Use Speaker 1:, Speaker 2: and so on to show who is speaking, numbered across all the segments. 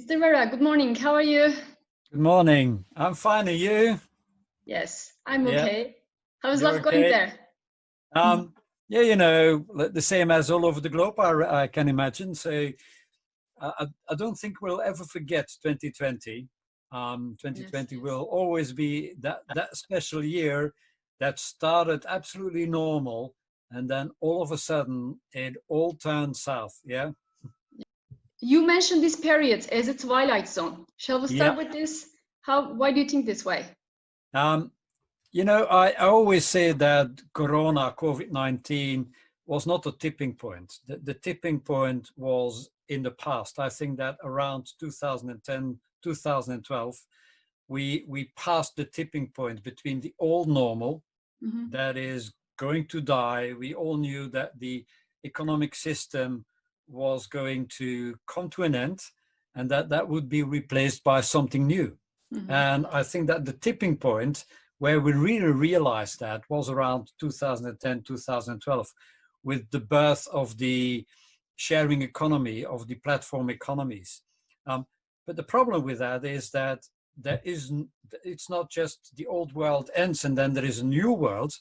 Speaker 1: Mr. Vera, good morning. How are you?
Speaker 2: Good morning. I'm fine. Are you?
Speaker 1: Yes, I'm
Speaker 2: Yeah,
Speaker 1: okay. How's
Speaker 2: you're
Speaker 1: life going
Speaker 2: okay.
Speaker 1: there?
Speaker 2: Yeah, you know, the same as all over the globe, I can imagine. So I don't think we'll ever forget 2020. 2020
Speaker 1: Yes.
Speaker 2: will always be that special year that started absolutely normal, and then all of a sudden it all turned south. Yeah.
Speaker 1: You mentioned this period as a Twilight Zone. Shall we
Speaker 2: Yeah.
Speaker 1: start with this? Why do you think this way?
Speaker 2: Um, You know, I always say that Corona, COVID-19 was not a tipping point. The tipping point was in the past. I think that around 2010, 2012, we passed the tipping point between the old normal that is going to die. We all knew that the economic system was going to come to an end and that would be replaced by something new. And I think that the tipping point where we really realized that was around 2010, 2012, with the birth of the sharing economy, of the platform economies. But the problem with that is that it's not just the old world ends and then there is a new world.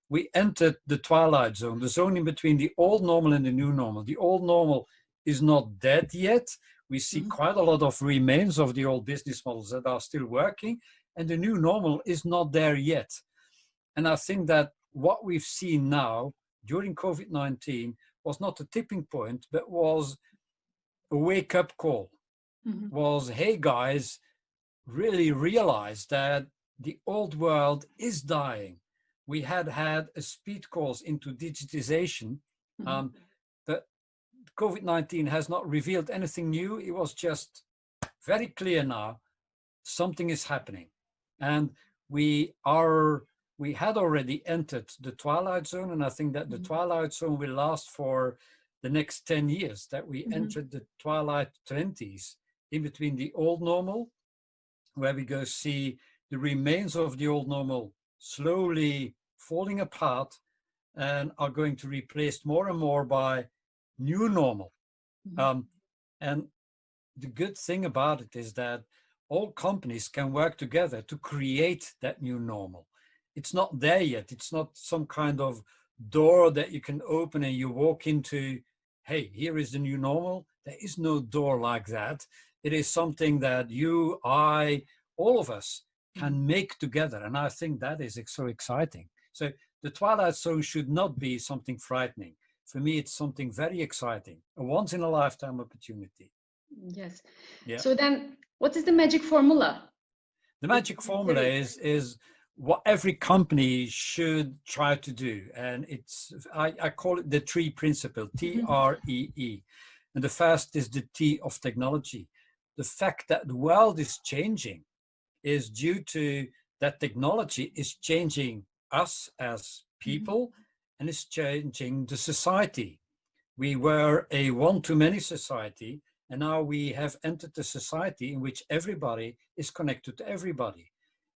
Speaker 2: We entered the Twilight Zone, the zone in between the old normal and the new normal. The old normal is not dead yet. We see quite a lot of remains of the old business models that are still working, and the new normal is not there yet. And I think that what we've seen now during COVID-19 was not a tipping point, but was a wake-up call. Was, hey guys, really realize that the old world is dying. We had a speed course into digitization, but COVID-19 has not revealed anything new. It was just very clear now, something is happening. And we had already entered the Twilight Zone, and I think that the Twilight Zone will last for the next 10 years, that we entered the Twilight 20s, in between the old normal, where we go see the remains of the old normal slowly falling apart and are going to be replaced more and more by new normal. And the good thing about it is that all companies can work together to create that new normal. It's not there yet. It's not some kind of door that you can open and you walk into, hey, here is the new normal. There is no door like that. It is something that you, I, all of us can make together. And I think that is so exciting. So the Twilight Zone should not be something frightening. For me, it's something very exciting, a once in a lifetime opportunity.
Speaker 1: Yes.
Speaker 2: Yeah.
Speaker 1: So then what is the magic formula?
Speaker 2: The magic formula is what every company should try to do. And I call it the tree principle, TREE. And the first is the T of technology. The fact that the world is changing is due to that technology is changing us as people and is changing the society. We were a one-to-many society, and now we have entered a society in which everybody is connected to everybody.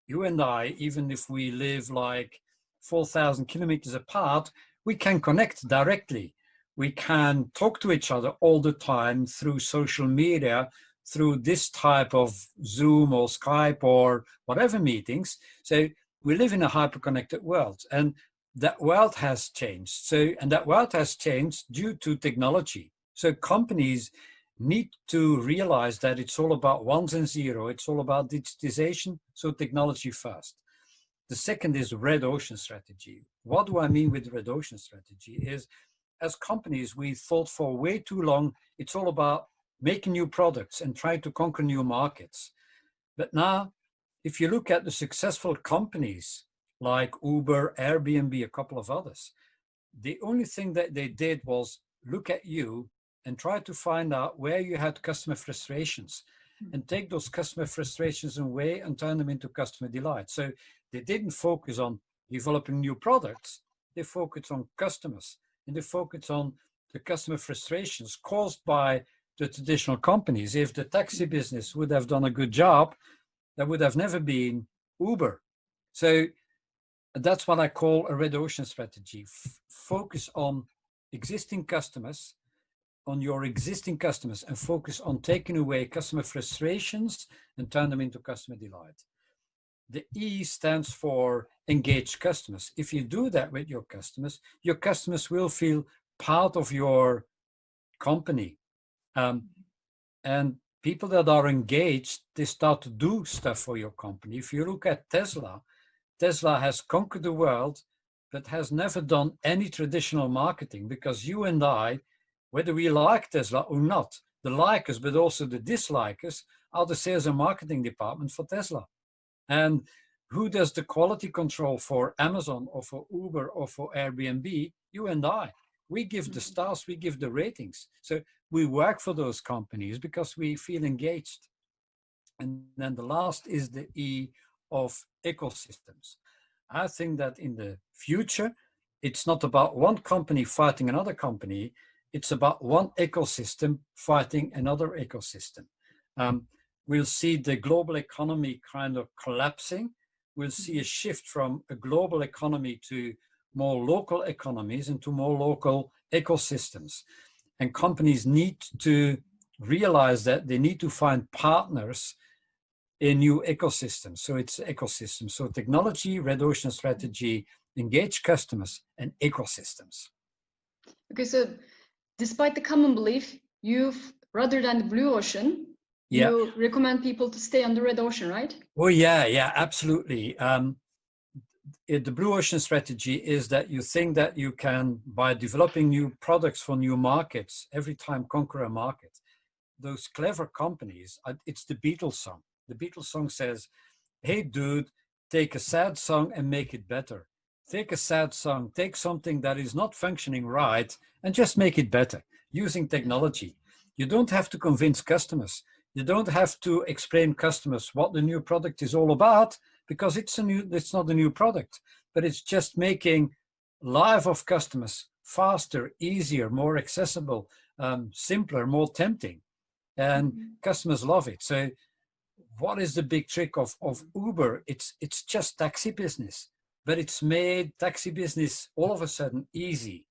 Speaker 2: You and I, even if we live like 4,000 kilometers apart, we can connect directly. We can talk to each other all the time through social media, through this type of Zoom or Skype or whatever meetings. So we live in a hyper-connected world, and that world has changed. And that world has changed due to technology. So companies need to realize that it's all about ones and zero. It's all about digitization. So technology first. The second is red ocean strategy. What do I mean with red ocean strategy is, as companies, we thought for way too long, it's all about making new products and trying to conquer new markets. But now, if you look at the successful companies like Uber, Airbnb, a couple of others, the only thing that they did was look at you and try to find out where you had customer frustrations and take those customer frustrations away and turn them into customer delight. So they didn't focus on developing new products. They focused on customers, and they focused on the customer frustrations caused by the traditional companies. If the taxi business would have done a good job, there would have never been Uber. So that's what I call a red ocean strategy. Focus on existing customers, on your existing customers and focus on taking away customer frustrations and turn them into customer delight. The E stands for engaged customers. If you do that with your customers will feel part of your company. And people that are engaged, they start to do stuff for your company. If you look at Tesla, Tesla has conquered the world, but has never done any traditional marketing, because you and I, whether we like Tesla or not, the likers, but also the dislikers, are the sales and marketing department for Tesla. And who does the quality control for Amazon or for Uber or for Airbnb? You and I. We give the stars, we give the ratings. So we work for those companies because we feel engaged. And then the last is the E of ecosystems. I think that in the future, it's not about one company fighting another company. It's about one ecosystem fighting another ecosystem. We'll see the global economy kind of collapsing. We'll see a shift from a global economy to more local economies and to more local ecosystems. And companies need to realize that they need to find partners in new ecosystems. So it's ecosystems. So technology, red ocean strategy, engage customers, and ecosystems.
Speaker 1: Okay, so despite the common belief, rather than the blue ocean, you recommend people to stay on the red ocean, right?
Speaker 2: Oh, yeah, absolutely. The blue ocean strategy is that you think that you can, by developing new products for new markets, every time conquer a market. Those clever companies, it's the Beatles song. The Beatles song says, hey, dude, take a sad song and make it better. Take a sad song, take something that is not functioning right and just make it better using technology. You don't have to convince customers. You don't have to explain customers what the new product is all about, because it's not a new product, but it's just making life of customers faster, easier, more accessible, simpler, more tempting. And customers love it. So what is the big trick of Uber? It's just taxi business, but it's made taxi business all of a sudden easy.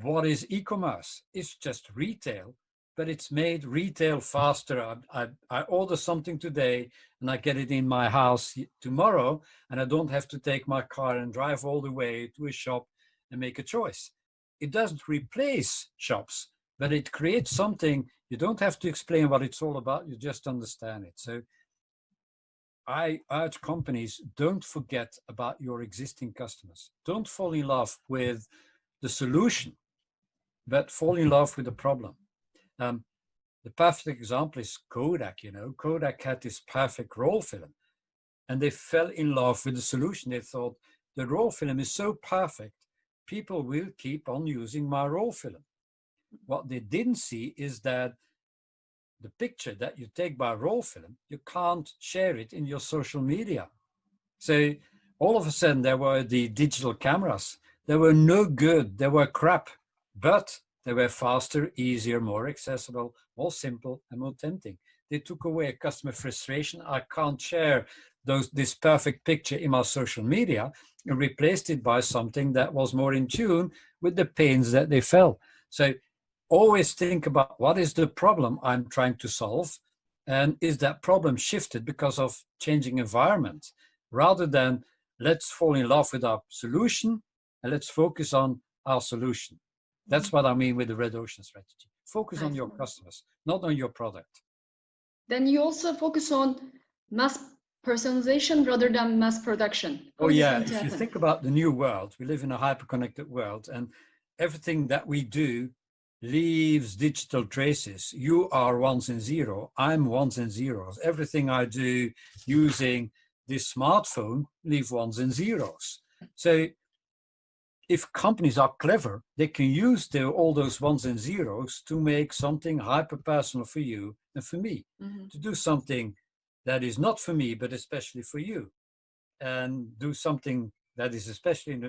Speaker 2: What is e-commerce? It's just retail, but it's made retail faster. I order something today and I get it in my house tomorrow, and I don't have to take my car and drive all the way to a shop and make a choice. It doesn't replace shops, but it creates something. You don't have to explain what it's all about. You just understand it. So I urge companies, don't forget about your existing customers. Don't fall in love with the solution, but fall in love with the problem. The perfect example is Kodak. Kodak had this perfect roll film, and they fell in love with the solution. They thought, the roll film is so perfect, people will keep on using my roll film. What they didn't see is that the picture that you take by roll film, you can't share it in your social media. So all of a sudden there were the digital cameras. They were no good, they were crap, but they were faster, easier, more accessible, more simple, and more tempting. They took away customer frustration. I can't share this perfect picture in my social media, and replaced it by something that was more in tune with the pains that they felt. So always think about, what is the problem I'm trying to solve? And is that problem shifted because of changing environment? Rather than let's fall in love with our solution and let's focus on our solution. That's what I mean with the red ocean strategy. Focus on your customers, not on your product.
Speaker 1: Then you also focus on mass personalization rather than mass production.
Speaker 2: Oh yeah, if you think about the new world, we live in a hyper-connected world, and everything that we do leaves digital traces. You are ones and zeros, I'm ones and zeros. Everything I do using this smartphone leave ones and zeros. So if companies are clever, they can use all those ones and zeros to make something hyper-personal for you and for me, to do something that is not for me, but especially for you, and do something that is especially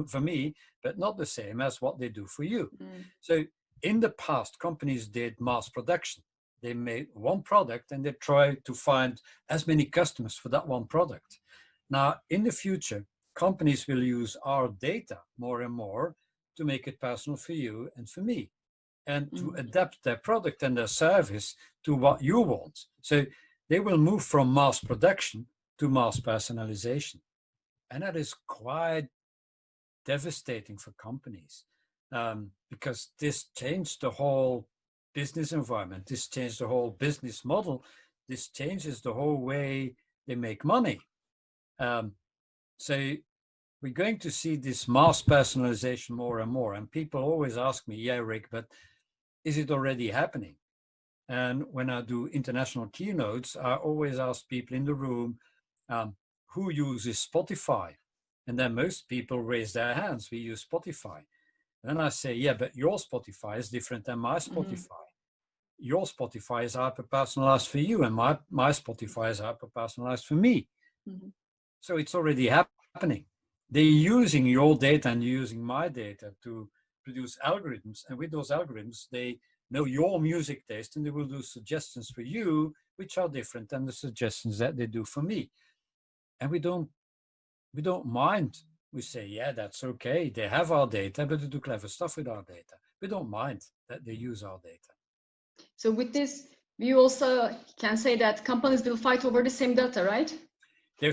Speaker 2: for me, but not the same as what they do for you. So in the past, companies did mass production. They made one product and they tried to find as many customers for that one product. Now, in the future, companies will use our data more and more to make it personal for you and for me, and to adapt their product and their service to what you want. So they will move from mass production to mass personalization. And that is quite devastating for companies, because this changed the whole business environment. This changed the whole business model. This changes the whole way they make money. So we're going to see this mass personalization more and more. And people always ask me, yeah, Rick, but is it already happening? And when I do international keynotes, I always ask people in the room, who uses Spotify? And then most people raise their hands. We use Spotify. And then I say, yeah, but your Spotify is different than my Spotify. Your Spotify is hyper-personalized for you, and my Spotify is hyper-personalized for me. So it's already happening. They're using your data and using my data to produce algorithms. And with those algorithms, they know your music taste, and they will do suggestions for you, which are different than the suggestions that they do for me. And we don't mind. We say, yeah, that's okay. They have our data, but they do clever stuff with our data. We don't mind that they use our data.
Speaker 1: So with this, we also can say that companies will fight over the same data, right?
Speaker 2: They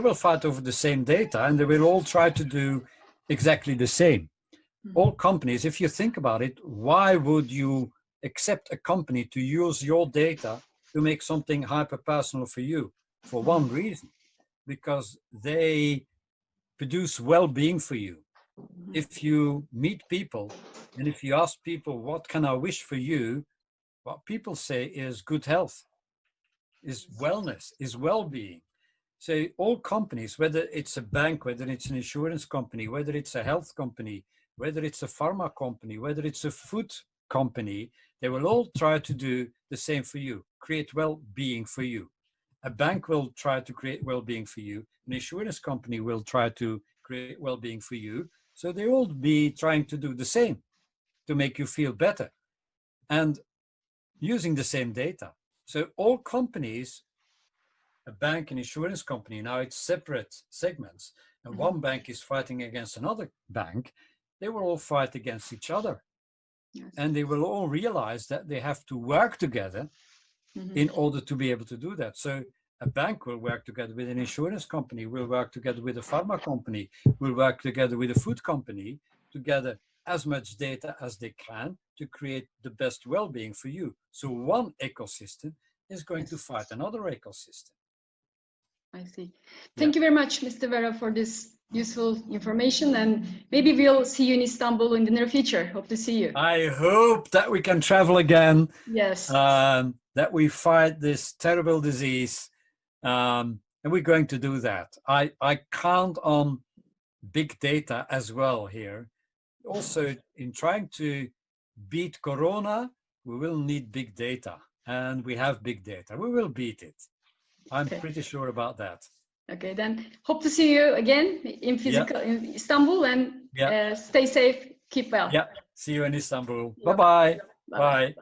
Speaker 2: will fight over the same data, and they will all try to do exactly the same. All companies, if you think about it, why would you accept a company to use your data to make something hyper-personal for you? For one reason, because they produce well-being for you. If you meet people and if you ask people, what can I wish for you? What people say is good health, is wellness, is well-being. So all companies, whether it's a bank, whether it's an insurance company, whether it's a health company, whether it's a pharma company, whether it's a food company, they will all try to do the same for you, create well-being for you. A bank will try to create well-being for you. An insurance company will try to create well-being for you. So they will be trying to do the same to make you feel better and using the same data. So all companies, a bank, an insurance company, now it's separate segments, and one bank is fighting against another bank, they will all fight against each other. Yes. And they will all realize that they have to work together in order to be able to do that. So a bank will work together with an insurance company, will work together with a pharma company, will work together with a food company to gather as much data as they can to create the best well-being for you. So one ecosystem is going to fight another ecosystem.
Speaker 1: I see. Thank you very much, Mr. Vera, for this useful information, and maybe we'll see you in Istanbul in the near future. Hope to see you.
Speaker 2: I hope that we can travel again.
Speaker 1: Yes.
Speaker 2: That we fight this terrible disease, and we're going to do that. I count on big data as well here. Also, in trying to beat Corona, we will need big data, and we have big data. We will beat it. I'm pretty sure about that. Okay, then hope to see you again in physical in Istanbul, and stay safe, keep well. Yeah, see you in Istanbul. Bye-bye. Bye.